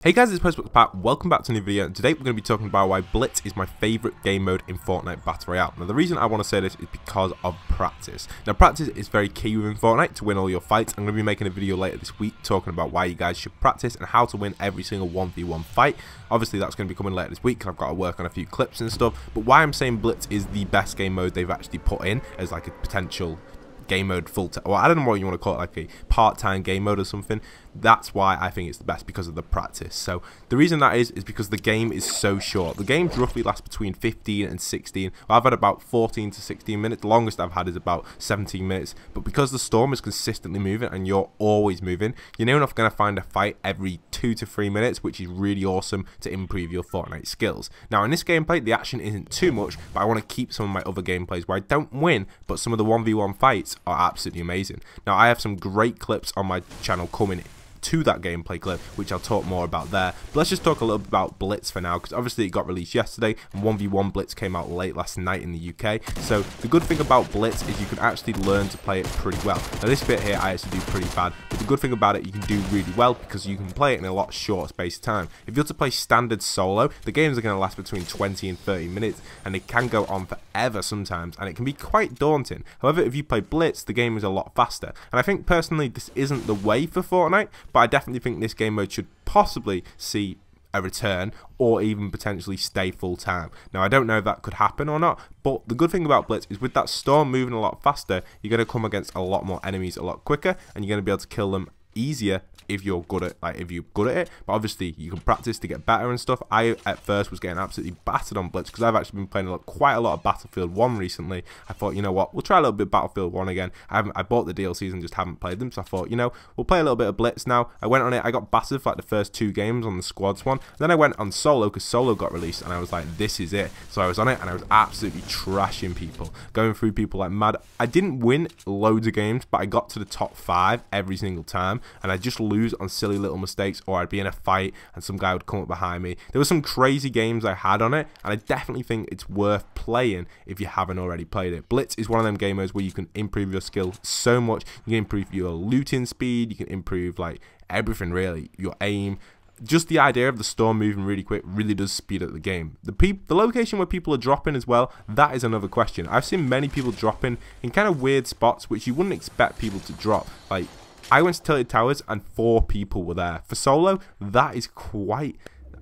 Hey guys, it's postboxpat. Welcome back to a new video. Today we're going to be talking about why Blitz is my favourite game mode in Fortnite Battle Royale. Now the reason I want to say this is because of practice. Now practice is very key within Fortnite to win all your fights. I'm going to be making a video later this week talking about why you guys should practice and how to win every single 1v1 fight. Obviously that's going to be coming later this week because I've got to work on a few clips and stuff. But why I'm saying Blitz is the best game mode they've actually put in as like a potential game mode full time, or I don't know what you want to call it, like a part-time game mode or something. That's why I think it's the best, because of the practice. So the reason that is because the game is so short. The games roughly last between 15 and 16. Well, I've had about 14 to 16 minutes. The longest I've had is about 17 minutes. But because the storm is consistently moving and you're always moving, you're near enough going to find a fight every 2 to 3 minutes, which is really awesome to improve your Fortnite skills. Now in this gameplay, the action isn't too much, but I want to keep some of my other gameplays where I don't win, but some of the 1v1 fights are absolutely amazing. Now I have some great clips on my channel coming to that gameplay clip, which I'll talk more about there. But let's just talk a little bit about Blitz for now, because obviously it got released yesterday and 1v1 Blitz came out late last night in the UK. So the good thing about Blitz is you can actually learn to play it pretty well. Now this bit here I actually do pretty bad, but the good thing about it, you can do really well because you can play it in a lot shorter space of time. If you're to play standard solo, the games are going to last between 20 and 30 minutes and they can go on forever sometimes, and it can be quite daunting. However, if you play Blitz, the game is a lot faster, and I think personally this isn't the way for Fortnite, but I definitely think this game mode should possibly see a return or even potentially stay full time. Now I don't know if that could happen or not, but the good thing about Blitz is with that storm moving a lot faster, you're going to come against a lot more enemies a lot quicker, and you're going to be able to kill them easier if you're good at it. But obviously you can practice to get better and stuff. I at first was getting absolutely battered on Blitz because I've actually been playing quite a lot of Battlefield 1 recently. I thought, you know what, we'll try a little bit of Battlefield 1 again. I bought the DLCs and just haven't played them, so I thought, you know, we'll play a little bit of Blitz now. I went on it, I got battered for like the first 2 games on the squads one. Then I went on solo because solo got released and I was like, this is it. So I was on it and I was absolutely trashing people, going through people like mad. I didn't win loads of games, but I got to the top 5 every single time, and I just lose on silly little mistakes, or I'd be in a fight and some guy would come up behind me. There were some crazy games I had on it, and I definitely think it's worth playing if you haven't already played it. Blitz is one of them game modes where you can improve your skill so much. You can improve your looting speed, you can improve like everything really, your aim. Just the idea of the storm moving really quick really does speed up the game. The location where people are dropping as well, that is another question. I've seen many people dropping in kind of weird spots which you wouldn't expect people to drop. Like, I went to Tilted Towers and 4 people were there. For solo, that is quite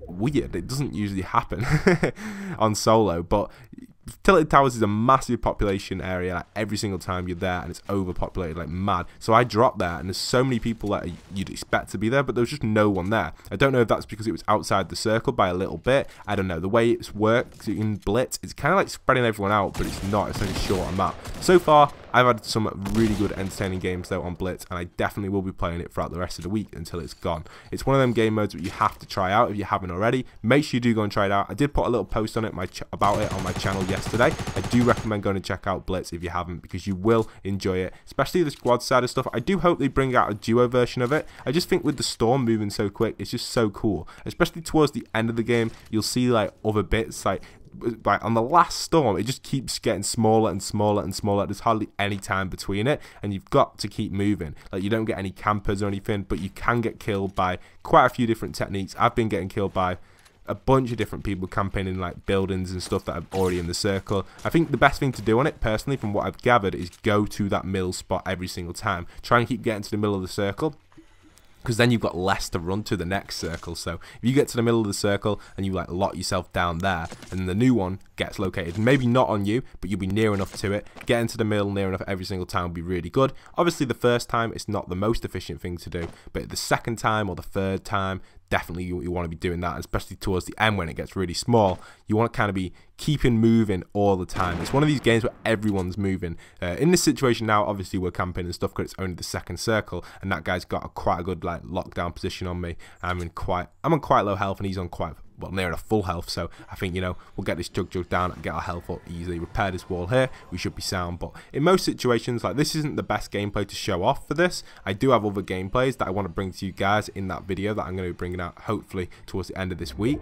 weird. It doesn't usually happen on solo, but Tilted Towers is a massive population area. Like, every single time you're there, and it's overpopulated like mad. So I dropped there, and there's so many people that you'd expect to be there, but there was just no one there. I don't know if that's because it was outside the circle by a little bit. I don't know. The way it's worked in Blitz, it's kind of like spreading everyone out, but it's not. It's only a short map. So far, I've had some really good entertaining games though on Blitz, and I definitely will be playing it throughout the rest of the week until it's gone. It's one of them game modes that you have to try out if you haven't already. Make sure you do go and try it out. I did put a little post on it about it on my channel yesterday. I do recommend going and check out Blitz if you haven't, because you will enjoy it, especially the squad side of stuff. I do hope they bring out a duo version of it. I just think with the storm moving so quick, it's just so cool, especially towards the end of the game. You'll see like other bits, like on the last storm, it just keeps getting smaller and smaller and smaller. There's hardly any time between it, and you've got to keep moving. Like, you don't get any campers or anything, but you can get killed by quite a few different techniques. I've been getting killed by a bunch of different people camping in like buildings and stuff that are already in the circle. I think the best thing to do on it, personally, from what I've gathered, is go to that middle spot every single time. Try and keep getting to the middle of the circle, because then you've got less to run to the next circle. So if you get to the middle of the circle and you like lock yourself down there, and the new one gets located, maybe not on you, but you'll be near enough to it. Getting to the middle near enough every single time will be really good. Obviously the first time it's not the most efficient thing to do, but the second time or the third time, definitely you want to be doing that, especially towards the end when it gets really small. You want to kind of be keeping moving all the time. It's one of these games where everyone's moving. In this situation now, obviously we're camping and stuff because it's only the second circle, and that guy's got quite a good like lockdown position on me. I'm on quite low health, and he's on quite, well, near enough full health. So I think, you know, we'll get this jug down and get our health up easily, repair this wall here, we should be sound. But in most situations, like, this isn't the best gameplay to show off for this. I do have other gameplays that I want to bring to you guys in that video that I'm going to be bringing out hopefully towards the end of this week,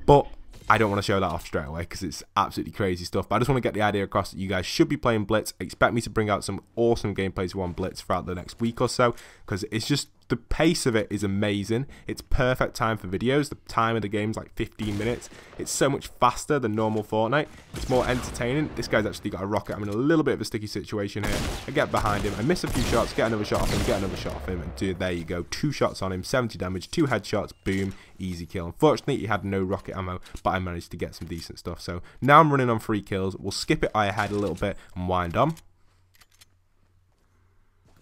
but I don't want to show that off straight away because it's absolutely crazy stuff. But I just want to get the idea across that you guys should be playing Blitz. Expect me to bring out some awesome gameplays on Blitz throughout the next week or so, because it's just The pace of it is amazing. It's perfect time for videos. The time of the game's like 15 minutes. It's so much faster than normal Fortnite. It's more entertaining. This guy's actually got a rocket. I'm in a little bit of a sticky situation here. I get behind him. I miss a few shots, get another shot off him, get another shot off him, and dude, there you go. 2 shots on him, 70 damage, 2 headshots, boom, easy kill. Unfortunately, he had no rocket ammo, but I managed to get some decent stuff. So now I'm running on 3 kills. We'll skip it ahead a little bit and wind on.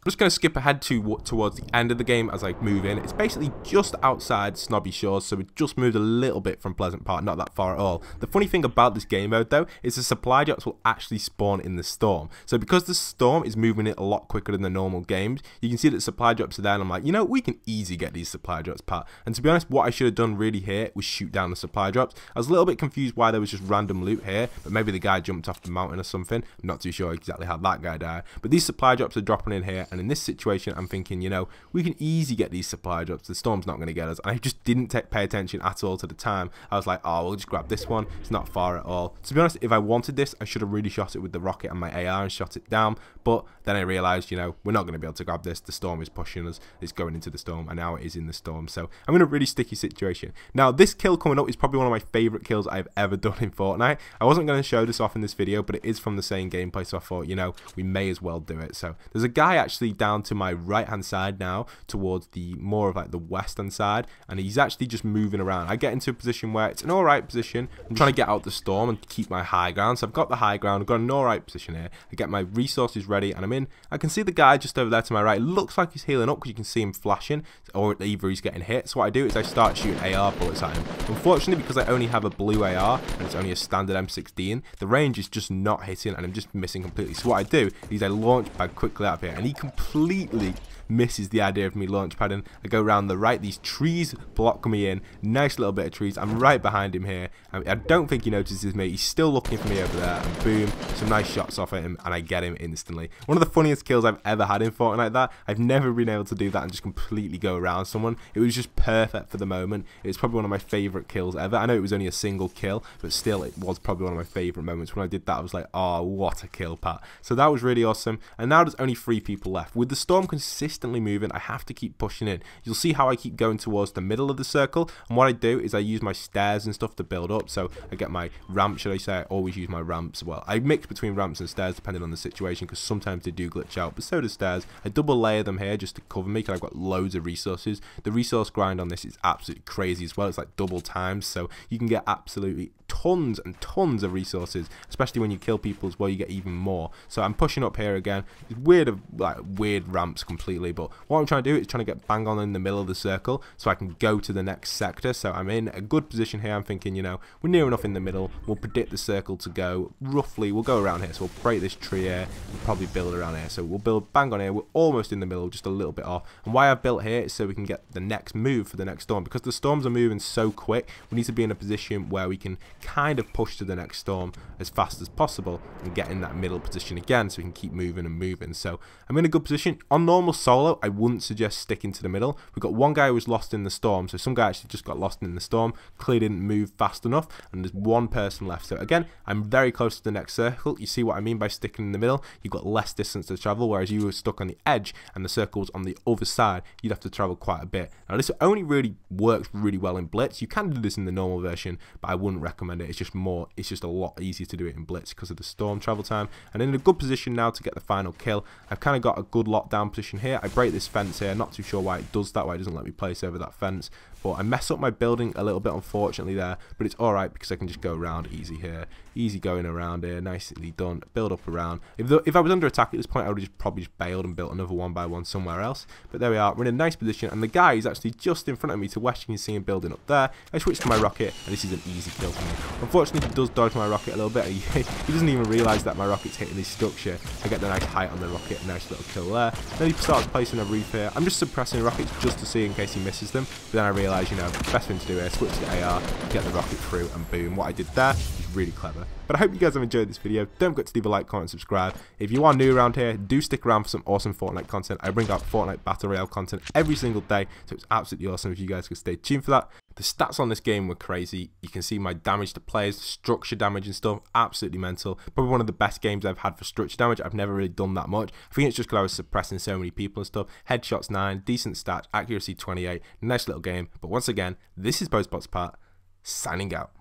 I'm just going to skip ahead towards the end of the game as I move in. It's basically just outside Snobby Shores, so we just moved a little bit from Pleasant Park, not that far at all. The funny thing about this game mode, though, is the supply drops will actually spawn in the storm. So because the storm is moving it a lot quicker than the normal games, you can see that supply drops are there, and I'm like, you know, we can easily get these supply drops, Pat. And to be honest, what I should have done really here was shoot down the supply drops. I was a little bit confused why there was just random loot here, but maybe the guy jumped off the mountain or something. I'm not too sure exactly how that guy died. But these supply drops are dropping in here, and in this situation, I'm thinking, you know, we can easily get these supply drops. The storm's not going to get us. And I just didn't pay attention at all to the time. I was like, oh, we'll just grab this one. It's not far at all. To be honest, if I wanted this, I should have really shot it with the rocket and my AR and shot it down. But then I realized, you know, we're not going to be able to grab this. The storm is pushing us. It's going into the storm, and now it is in the storm. So I'm in a really sticky situation. Now, this kill coming up is probably one of my favorite kills I've ever done in Fortnite. I wasn't going to show this off in this video, but it is from the same gameplay, so I thought, you know, we may as well do it. So there's a guy actually down to my right hand side now, towards the more of like the western side, and he's actually just moving around. I get into a position where it's an alright position. I'm trying to get out the storm and keep my high ground, so I've got the high ground. I've got an alright position here. I get my resources ready, and I'm in. I can see the guy just over there to my right. It looks like he's healing up because you can see him flashing, or either he's getting hit. So what I do is I start shooting AR bullets at him. Unfortunately, because I only have a blue AR and it's only a standard M16, the range is just not hitting, and I'm just missing completely. So what I do is I launch pad quickly out of here, and he completely misses the idea of me launch padding. I go around the right. These trees block me in. Nice little bit of trees. I'm right behind him here. I don't think he notices me. He's still looking for me over there. And boom, some nice shots off at him, and I get him instantly. One of the funniest kills I've ever had in Fortnite like that. I've never been able to do that and just completely go around someone. It was just perfect for the moment. It's probably one of my favorite kills ever. I know it was only a single kill, but still it was probably one of my favorite moments. When I did that, I was like, oh, what a kill, Pat. So that was really awesome. And now there's only 3 people left. With the storm consistently moving, I have to keep pushing in. You'll see how I keep going towards the middle of the circle, and what I do is I use my stairs and stuff to build up. So I get my ramp, should I say. I always use my ramps. Well, I mix between ramps and stairs depending on the situation, because sometimes they do glitch out, but so does stairs. I double layer them here just to cover me, because I've got loads of resources. The resource grind on this is absolutely crazy as well. It's like double times, so you can get absolutely tons and tons of resources, especially when you kill people as well. You get even more. So I'm pushing up here again. It's weird ramps completely, but what I'm trying to do is trying to get bang on in the middle of the circle so I can go to the next sector. So I'm in a good position here. I'm thinking, you know, we're near enough in the middle. We'll predict the circle to go roughly. We'll go around here, so we'll break this tree here and probably build around here. So we'll build bang on here. We're almost in the middle, just a little bit off. And why I've built here is so we can get the next move for the next storm, because the storms are moving so quick. We need to be in a position where we can kind of push to the next storm as fast as possible and get in that middle position again, so we can keep moving and moving. So I'm in a good position. On normal solo, I wouldn't suggest sticking to the middle. We've got one guy who was lost in the storm, so some guy actually just got lost in the storm, clearly didn't move fast enough, and there's one person left. So again, I'm very close to the next circle. You see what I mean by sticking in the middle? You've got less distance to travel, whereas you were stuck on the edge and the circle was on the other side. You'd have to travel quite a bit. Now this only really works really well in Blitz. You can do this in the normal version, but I wouldn't recommend it. It's just a lot easier to do it in Blitz because of the storm travel time. And in a good position now to get the final kill. I've kind of got a good lockdown position here. I break this fence here. Not too sure why it does that, why it doesn't let me place over that fence. But I mess up my building a little bit, unfortunately, there. But it's alright because I can just go around easy here. Easy going around here. Nicely done. Build up around. If I was under attack at this point, I would have probably just bailed and built another one by one somewhere else. But there we are. We're in a nice position. And the guy is actually just in front of me to west. You can see him building up there. I switch to my rocket, and this is an easy kill for me. Unfortunately, he does dodge my rocket a little bit. He doesn't even realise that my rocket's hitting his structure. I get the nice height on the rocket. Nice little kill there. Then he starts placing a roof here. I'm just suppressing rockets just to see in case he misses them. But then I realise, you know, the best thing to do here, switch to the AR, get the rocket through, and boom. What I did there is really clever. But I hope you guys have enjoyed this video. Don't forget to leave a like, comment, and subscribe. If you are new around here, do stick around for some awesome Fortnite content. I bring out Fortnite Battle Royale content every single day, so it's absolutely awesome if you guys could stay tuned for that. The stats on this game were crazy. You can see my damage to players, structure damage and stuff, absolutely mental. Probably one of the best games I've had for structure damage. I've never really done that much. I think it's just because I was suppressing so many people and stuff. Headshots 9, decent stats, accuracy 28, nice little game. But once again, this is postboxpat, signing out.